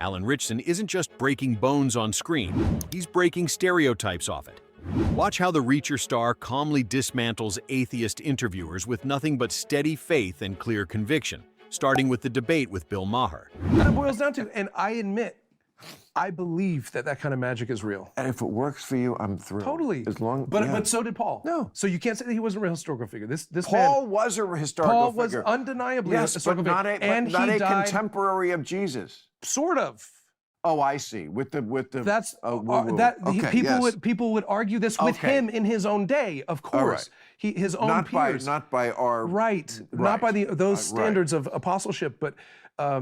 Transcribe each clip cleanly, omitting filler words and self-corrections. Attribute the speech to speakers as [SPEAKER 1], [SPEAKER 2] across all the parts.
[SPEAKER 1] Alan Ritchson isn't just breaking bones on screen, he's breaking stereotypes off it. Watch how the Reacher star calmly dismantles atheist interviewers with nothing but steady faith and clear conviction, starting with the debate with Bill Maher.
[SPEAKER 2] That it boils down to, and I admit, I believe that that kind of magic is real.
[SPEAKER 3] And if it works for you, I'm thrilled.
[SPEAKER 2] Totally.
[SPEAKER 3] As long,
[SPEAKER 2] but so did Paul.
[SPEAKER 3] No.
[SPEAKER 2] So you can't say that he wasn't a real historical figure. This
[SPEAKER 3] Paul
[SPEAKER 2] man,
[SPEAKER 3] was a historical
[SPEAKER 2] Paul
[SPEAKER 3] figure.
[SPEAKER 2] was undeniably a
[SPEAKER 3] yes,
[SPEAKER 2] historical
[SPEAKER 3] but not
[SPEAKER 2] figure.
[SPEAKER 3] a, but not
[SPEAKER 2] he
[SPEAKER 3] a
[SPEAKER 2] died,
[SPEAKER 3] contemporary of Jesus.
[SPEAKER 2] sort of.
[SPEAKER 3] Oh, I see. With the
[SPEAKER 2] That's
[SPEAKER 3] okay,
[SPEAKER 2] people would argue this with him in his own day, of course.
[SPEAKER 3] Right.
[SPEAKER 2] His own
[SPEAKER 3] not
[SPEAKER 2] peers.
[SPEAKER 3] not by our
[SPEAKER 2] not by those standards
[SPEAKER 3] right.
[SPEAKER 2] of apostleship, but I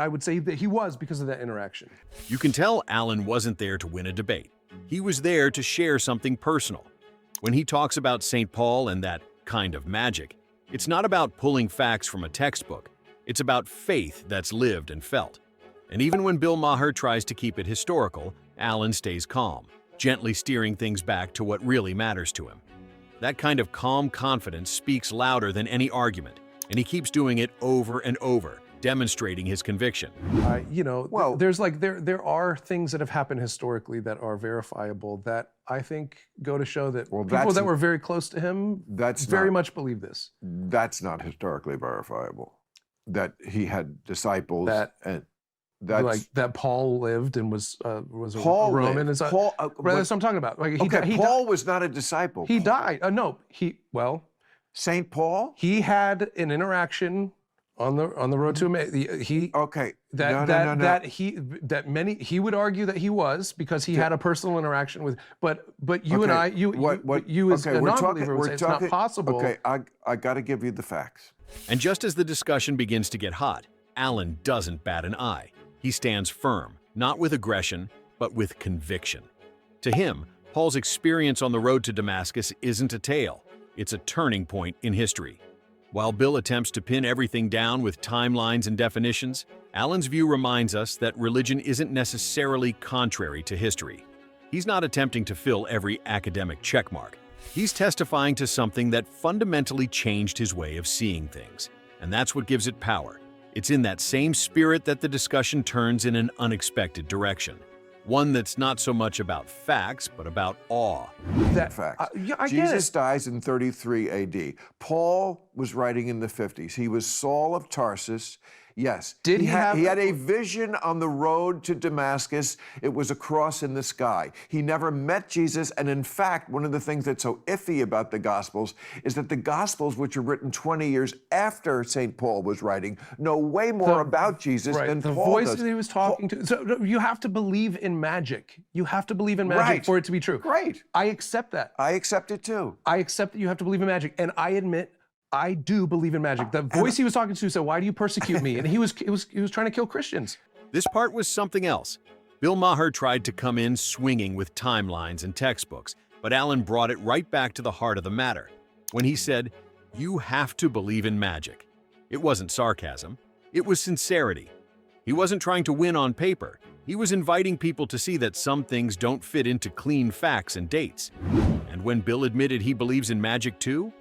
[SPEAKER 2] would say that he was because of that interaction.
[SPEAKER 1] You can tell Alan wasn't there to win a debate. He was there to share something personal. When he talks about St. Paul and that kind of magic, it's not about pulling facts from a textbook. It's about faith that's lived and felt. And even when Bill Maher tries to keep it historical, Alan stays calm, gently steering things back to what really matters to him. That kind of calm confidence speaks louder than any argument, and he keeps doing it over and over, demonstrating his conviction.
[SPEAKER 2] There are things that have happened historically that are verifiable that I think go to show that people that were very close to him very much believe this.
[SPEAKER 3] That's not historically verifiable. That he had disciples
[SPEAKER 2] that Paul lived and was a Roman. That's
[SPEAKER 3] Paul,
[SPEAKER 2] what I'm talking about. Like
[SPEAKER 3] Paul was not a disciple.
[SPEAKER 2] He died.
[SPEAKER 3] St. Paul?
[SPEAKER 2] He had an interaction on the road to Emmaus. He would argue that he was because he had a personal interaction with. But you and I, you as a non-believer would say it's not possible.
[SPEAKER 3] Okay, I got to give you the facts.
[SPEAKER 1] And just as the discussion begins to get hot, Alan doesn't bat an eye. He stands firm, not with aggression, but with conviction. To him, Paul's experience on the road to Damascus isn't a tale. It's a turning point in history. While Bill attempts to pin everything down with timelines and definitions, Alan's view reminds us that religion isn't necessarily contrary to history. He's not attempting to fill every academic checkmark. He's testifying to something that fundamentally changed his way of seeing things. And that's what gives it power. It's in that same spirit that the discussion turns in an unexpected direction. One that's not so much about facts, but about awe.
[SPEAKER 3] Jesus dies in 33 AD. Paul was writing in the 50s. He was Saul of Tarsus. Yes. He had a vision on the road to Damascus. It was a cross in the sky. He never met Jesus. And in fact, one of the things that's so iffy about the Gospels is that the Gospels, which are written 20 years after St. Paul was writing, know way more about Jesus than Paul does.
[SPEAKER 2] The voice that he was talking to. So you have to believe in magic. You have to believe in magic for it to be true.
[SPEAKER 3] Great.
[SPEAKER 2] I accept that.
[SPEAKER 3] I accept it too.
[SPEAKER 2] I accept that you have to believe in magic. And I admit, I do believe in magic. The voice he was talking to said, "Why do you persecute me?" And he was trying to kill Christians.
[SPEAKER 1] This part was something else. Bill Maher tried to come in swinging with timelines and textbooks, but Alan brought it right back to the heart of the matter when he said, "You have to believe in magic." It wasn't sarcasm. It was sincerity. He wasn't trying to win on paper. He was inviting people to see that some things don't fit into clean facts and dates. And when Bill admitted he believes in magic too,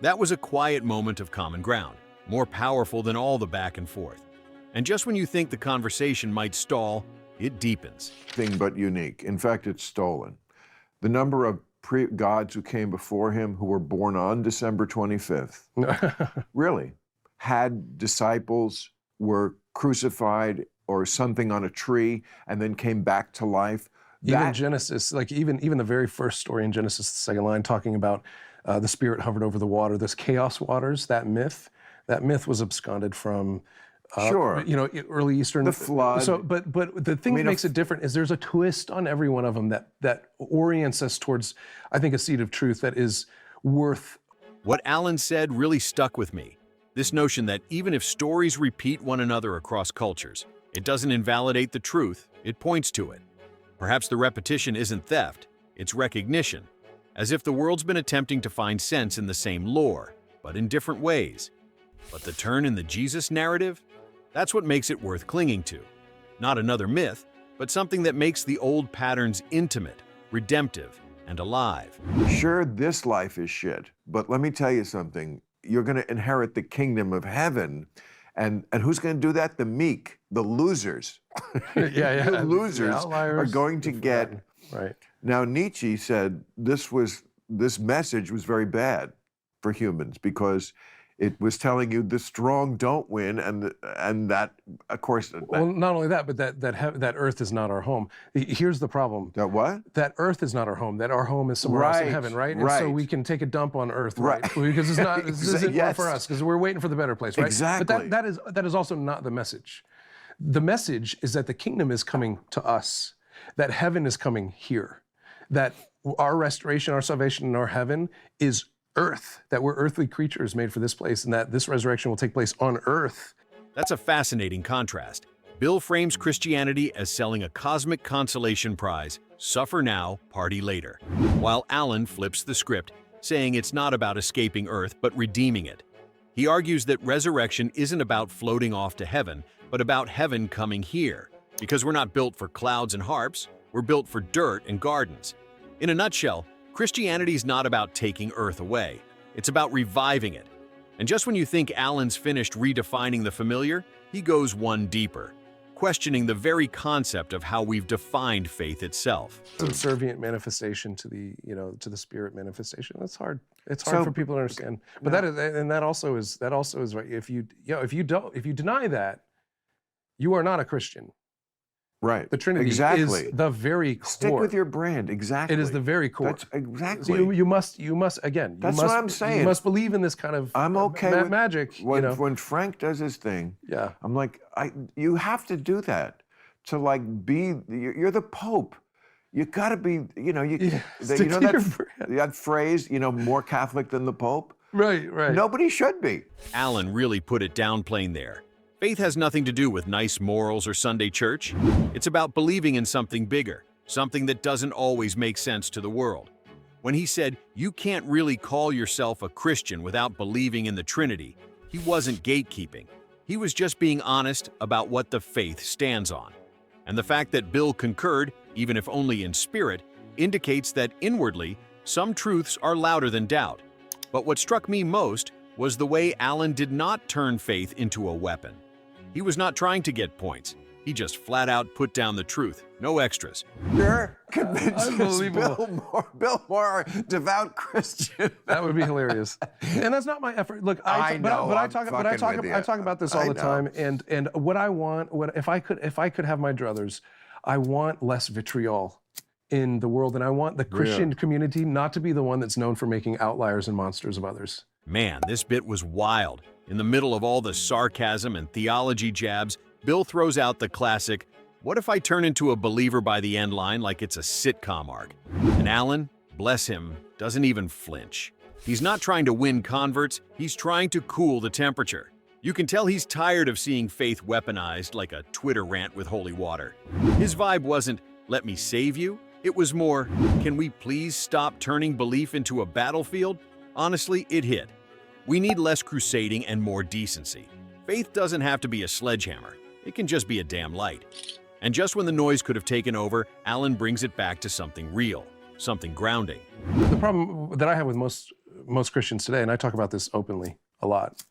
[SPEAKER 1] that was a quiet moment of common ground, more powerful than all the back and forth. And just when you think the conversation might stall, it deepens.
[SPEAKER 3] But unique. In fact, it's stolen. The number of gods who came before him who were born on December 25th, really, had disciples, were crucified or something on a tree, and then came back to life.
[SPEAKER 2] Even Genesis, like even the very first story in Genesis, the second line, talking about the Spirit hovered over the water, this chaos waters, that myth was absconded from, early Eastern.
[SPEAKER 3] The flood.
[SPEAKER 2] So, but the thing that makes it different is there's a twist on every one of them that orients us towards, I think, a seed of truth that is worth.
[SPEAKER 1] What Alan said really stuck with me. This notion that even if stories repeat one another across cultures, it doesn't invalidate the truth, it points to it. Perhaps the repetition isn't theft, it's recognition. As if the world's been attempting to find sense in the same lore, but in different ways. But the turn in the Jesus narrative? That's what makes it worth clinging to. Not another myth, but something that makes the old patterns intimate, redemptive, and alive.
[SPEAKER 3] Sure, this life is shit, but let me tell you something. You're going to inherit the kingdom of heaven, And who's going to do that? The meek, the losers.
[SPEAKER 2] Yeah.
[SPEAKER 3] The losers are going to get.
[SPEAKER 2] Right.
[SPEAKER 3] Now, Nietzsche said this message was very bad for humans because it was telling you the strong don't win, and that, of course.
[SPEAKER 2] Well, not only that, but that Earth is not our home. Here's the problem.
[SPEAKER 3] That what?
[SPEAKER 2] That Earth is not our home. That our home is somewhere else in heaven, right? And so we can take a dump on Earth, right? Because it's not. This isn't one for us because we're waiting for the better place, right?
[SPEAKER 3] Exactly.
[SPEAKER 2] But that is also not the message. The message is that the kingdom is coming to us. That heaven is coming here. That our restoration, our salvation, and our heaven is earth, that we're earthly creatures made for this place, and that this resurrection will take place on earth.
[SPEAKER 1] That's a fascinating contrast. Bill frames Christianity as selling a cosmic consolation prize, suffer now, party later, while Alan flips the script, saying it's not about escaping earth, but redeeming it. He argues that resurrection isn't about floating off to heaven, but about heaven coming here, because we're not built for clouds and harps, we're built for dirt and gardens. In a nutshell, Christianity's not about taking Earth away. It's about reviving it. And just when you think Alan's finished redefining the familiar, he goes one deeper, questioning the very concept of how we've defined faith itself.
[SPEAKER 2] Subservient manifestation to the spirit manifestation. That's hard. It's hard for people to understand. But that also is right. If you deny that, you are not a Christian.
[SPEAKER 3] Right.
[SPEAKER 2] The Trinity is the very core.
[SPEAKER 3] Stick with your brand, exactly.
[SPEAKER 2] It is the very core.
[SPEAKER 3] That's exactly.
[SPEAKER 2] So you must again.
[SPEAKER 3] That's what I'm saying.
[SPEAKER 2] You must believe in this kind of magic.
[SPEAKER 3] When Frank does his thing, I'm like, you have to do that to you're the Pope. You got to be, that phrase, more Catholic than the Pope.
[SPEAKER 2] Right.
[SPEAKER 3] Nobody should be.
[SPEAKER 1] Alan really put it down plain there. Faith has nothing to do with nice morals or Sunday church. It's about believing in something bigger, something that doesn't always make sense to the world. When he said, you can't really call yourself a Christian without believing in the Trinity, he wasn't gatekeeping. He was just being honest about what the faith stands on. And the fact that Bill concurred, even if only in spirit, indicates that inwardly, some truths are louder than doubt. But what struck me most was the way Alan did not turn faith into a weapon. He was not trying to get points. He just flat out put down the truth, no extras.
[SPEAKER 3] You're convinced Bill Maher, devout Christian.
[SPEAKER 2] That would be hilarious. And that's not my effort. Look, I talk about this all the time. And what I want, if I could have my druthers, I want less vitriol in the world, and I want the Christian community not to be the one that's known for making outliers and monsters of others.
[SPEAKER 1] Man, this bit was wild. In the middle of all the sarcasm and theology jabs, Bill throws out the classic, "What if I turn into a believer by the end" line like it's a sitcom arc? And Alan, bless him, doesn't even flinch. He's not trying to win converts, he's trying to cool the temperature. You can tell he's tired of seeing faith weaponized like a Twitter rant with holy water. His vibe wasn't, "Let me save you." It was more, "Can we please stop turning belief into a battlefield?" Honestly, it hit. We need less crusading and more decency. Faith doesn't have to be a sledgehammer. It can just be a damn light. And just when the noise could have taken over, Alan brings it back to something real, something grounding.
[SPEAKER 2] The problem that I have with most Christians today, and I talk about this openly a lot,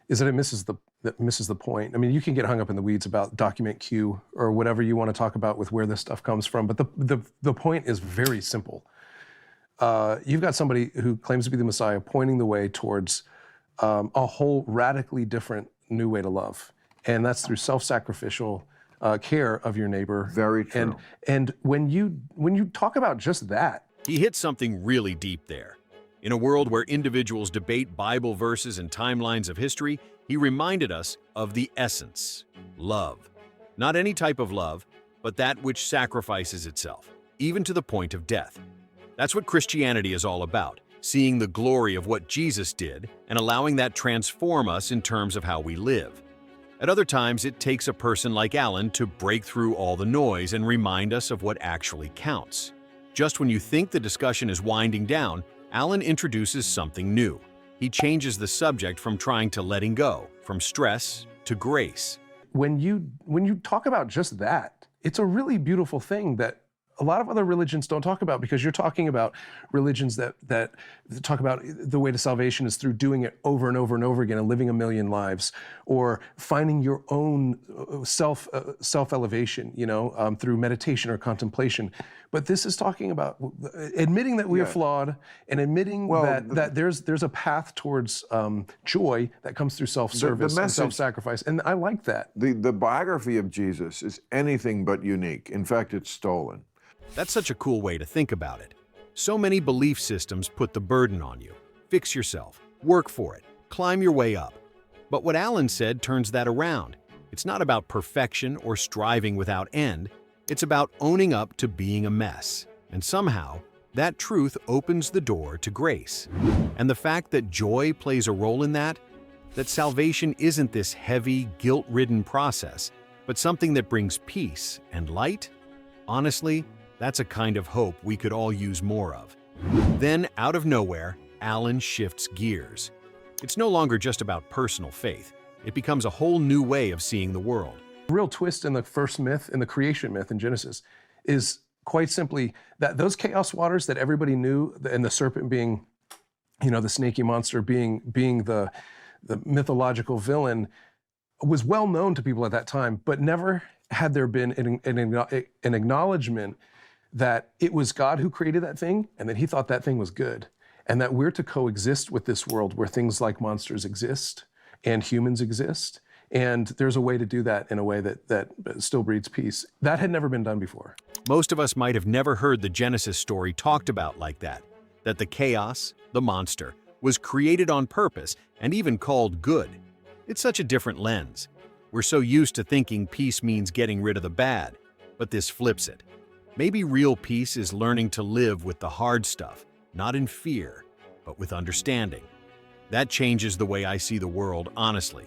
[SPEAKER 2] is that it misses the point. I mean, you can get hung up in the weeds about document Q or whatever you want to talk about with where this stuff comes from, but the point is very simple. You've got somebody who claims to be the Messiah pointing the way towards a whole radically different new way to love. And that's through self-sacrificial care of your neighbor.
[SPEAKER 3] Very true.
[SPEAKER 2] And when you talk about just that.
[SPEAKER 1] He hit something really deep there. In a world where individuals debate Bible verses and timelines of history, he reminded us of the essence, love. Not any type of love, but that which sacrifices itself, even to the point of death. That's what Christianity is all about, seeing the glory of what Jesus did and allowing that transform us in terms of how we live. At other times, it takes a person like Alan to break through all the noise and remind us of what actually counts. Just when you think the discussion is winding down, Alan introduces something new. He changes the subject from trying to letting go, from stress to grace.
[SPEAKER 2] When you talk about just that, it's a really beautiful thing that a lot of other religions don't talk about, because you're talking about religions that talk about the way to salvation is through doing it over and over and over again and living a million lives, or finding your own self-elevation, through meditation or contemplation. But this is talking about admitting that we are flawed, and admitting that there's a path towards joy that comes through self-service and self-sacrifice. And I like that.
[SPEAKER 3] The biography of Jesus is anything but unique. In fact, it's stolen.
[SPEAKER 1] That's such a cool way to think about it. So many belief systems put the burden on you. Fix yourself, work for it, climb your way up. But what Alan said turns that around. It's not about perfection or striving without end. It's about owning up to being a mess. And somehow, that truth opens the door to grace. And the fact that joy plays a role in that salvation isn't this heavy, guilt-ridden process, but something that brings peace and light, honestly, that's a kind of hope we could all use more of. Then, out of nowhere, Alan shifts gears. It's no longer just about personal faith. It becomes a whole new way of seeing the world.
[SPEAKER 2] The real twist in the first myth, in the creation myth in Genesis, is quite simply that those chaos waters that everybody knew, and the serpent being, the snaky monster being the mythological villain, was well known to people at that time, but never had there been an acknowledgement that it was God who created that thing, and that he thought that thing was good, and that we're to coexist with this world where things like monsters exist and humans exist, and there's a way to do that in a way that still breeds peace. That had never been done before.
[SPEAKER 1] Most of us might have never heard the Genesis story talked about like that the chaos, the monster, was created on purpose and even called good. It's such a different lens. We're so used to thinking peace means getting rid of the bad, but this flips it. Maybe real peace is learning to live with the hard stuff, not in fear, but with understanding. That changes the way I see the world, honestly.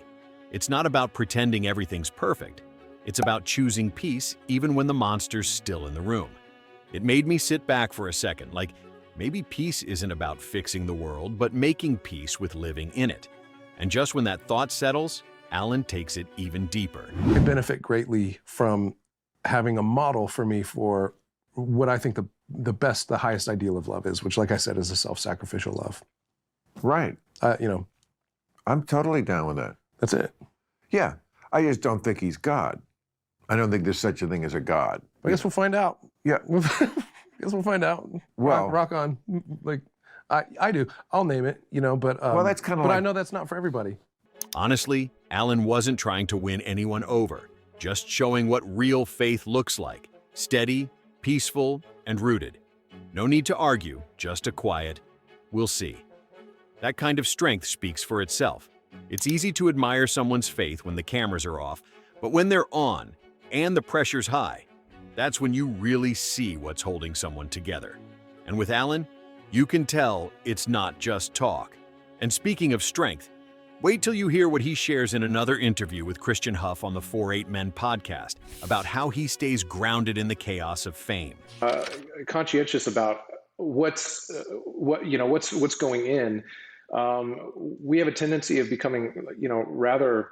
[SPEAKER 1] It's not about pretending everything's perfect. It's about choosing peace even when the monster's still in the room. It made me sit back for a second, like maybe peace isn't about fixing the world, but making peace with living in it. And just when that thought settles, Alan takes it even deeper.
[SPEAKER 2] I benefit greatly from having a model for me for what I think the highest ideal of love is, which, like I said, is a self-sacrificial love.
[SPEAKER 3] Right. I'm totally down with that.
[SPEAKER 2] That's it.
[SPEAKER 3] Yeah. I just don't think he's God. I don't think there's such a thing as a God.
[SPEAKER 2] I guess we'll find out.
[SPEAKER 3] Yeah.
[SPEAKER 2] I guess we'll find out.
[SPEAKER 3] Well,
[SPEAKER 2] rock on. Like, I do. I'll name it, but
[SPEAKER 3] well, that's kind of.
[SPEAKER 2] But I know that's not for everybody.
[SPEAKER 1] Honestly, Alan wasn't trying to win anyone over, just showing what real faith looks like: steady, peaceful, and rooted. No need to argue, just a quiet, "We'll see." That kind of strength speaks for itself. It's easy to admire someone's faith when the cameras are off, but when they're on and the pressure's high, that's when you really see what's holding someone together. And with Alan, you can tell it's not just talk. And speaking of strength, wait till you hear what he shares in another interview with Christian Huff on the 4-8 Men podcast about how he stays grounded in the chaos of fame.
[SPEAKER 4] Conscientious about what's going in. We have a tendency of becoming, rather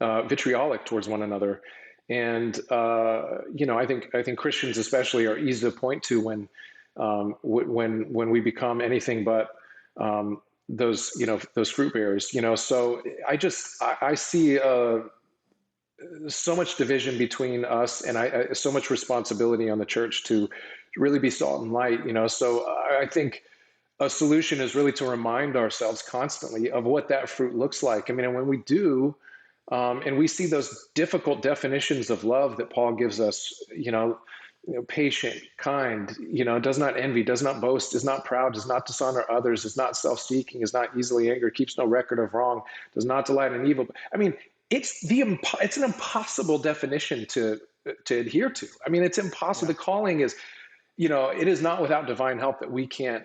[SPEAKER 4] vitriolic towards one another, and I think Christians especially are easy to point to when we become anything but those fruit bearers. So I see so much division between us, and so much responsibility on the church to really be salt and light. So I think a solution is really to remind ourselves constantly of what that fruit looks like. And when we do, and we see those difficult definitions of love that Paul gives us, patient, kind, does not envy, does not boast, is not proud, does not dishonor others, is not self-seeking, is not easily angered, keeps no record of wrong, does not delight in evil. It's an impossible definition to adhere to. It's impossible. Yeah. The calling is, it is not without divine help that we can't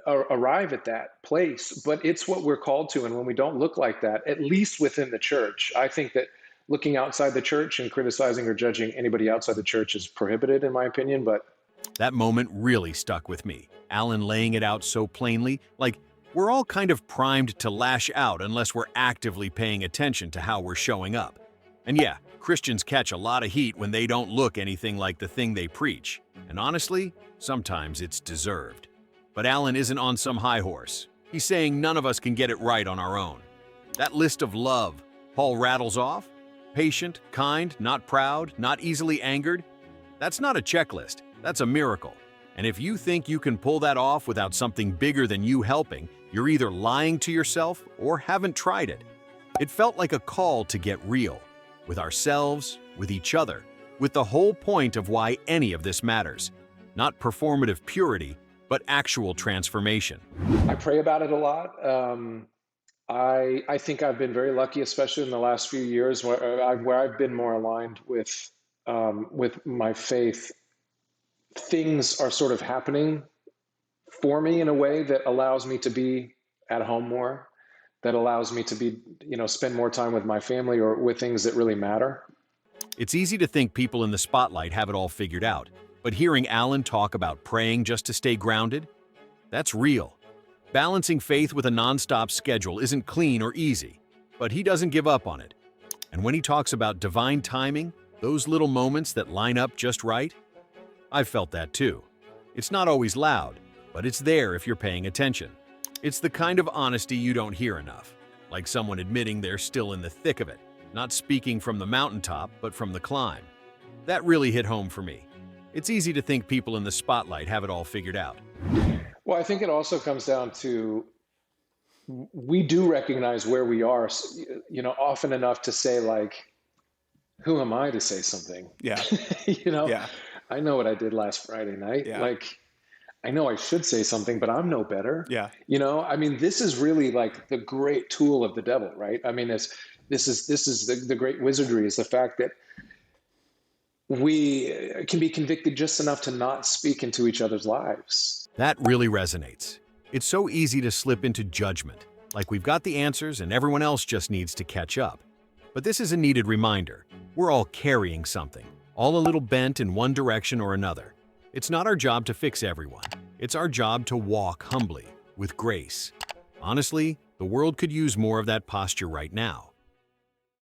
[SPEAKER 4] arrive at that place, but it's what we're called to. And when we don't look like that, at least within the church, I think that looking outside the church and criticizing or judging anybody outside the church is prohibited, in my opinion. But
[SPEAKER 1] that moment really stuck with me. Alan laying it out so plainly, like we're all kind of primed to lash out unless we're actively paying attention to how we're showing up. And yeah, Christians catch a lot of heat when they don't look anything like the thing they preach, and honestly, sometimes it's deserved. But Alan isn't on some high horse. He's saying none of us can get it right on our own. That list of love Paul rattles off, patient, kind, not proud, not easily angered, that's not a checklist, that's a miracle. And if you think you can pull that off without something bigger than you helping, you're either lying to yourself or haven't tried it. It felt like a call to get real, with ourselves, with each other, with the whole point of why any of this matters. Not performative purity, but actual transformation.
[SPEAKER 4] I pray about it a lot. I think I've been very lucky, especially in the last few years, where I've been more aligned with my faith. Things are sort of happening for me in a way that allows me to be at home more, that allows me to be, spend more time with my family or with things that really matter.
[SPEAKER 1] It's easy to think people in the spotlight have it all figured out, but hearing Alan talk about praying just to stay grounded, that's real. Balancing faith with a nonstop schedule isn't clean or easy, but he doesn't give up on it. And when he talks about divine timing, those little moments that line up just right, I've felt that too. It's not always loud, but it's there if you're paying attention. It's the kind of honesty you don't hear enough, like someone admitting they're still in the thick of it, not speaking from the mountaintop, but from the climb. That really hit home for me. It's easy to think people in the spotlight have it all figured out.
[SPEAKER 4] Well, I think it also comes down to, we do recognize where we are, often enough to say, like, who am I to say something?
[SPEAKER 5] Yeah.
[SPEAKER 4] Yeah. I know what I did last Friday night.
[SPEAKER 5] Yeah.
[SPEAKER 4] Like, I know I should say something, but I'm no better.
[SPEAKER 5] Yeah.
[SPEAKER 4] This is really like the great tool of the devil, right? This is the great wizardry, is the fact that we can be convicted just enough to not speak into each other's lives.
[SPEAKER 1] That really resonates. It's so easy to slip into judgment, like we've got the answers and everyone else just needs to catch up. But this is a needed reminder. We're all carrying something, all a little bent in one direction or another. It's not our job to fix everyone. It's our job to walk humbly, with grace. Honestly, the world could use more of that posture right now.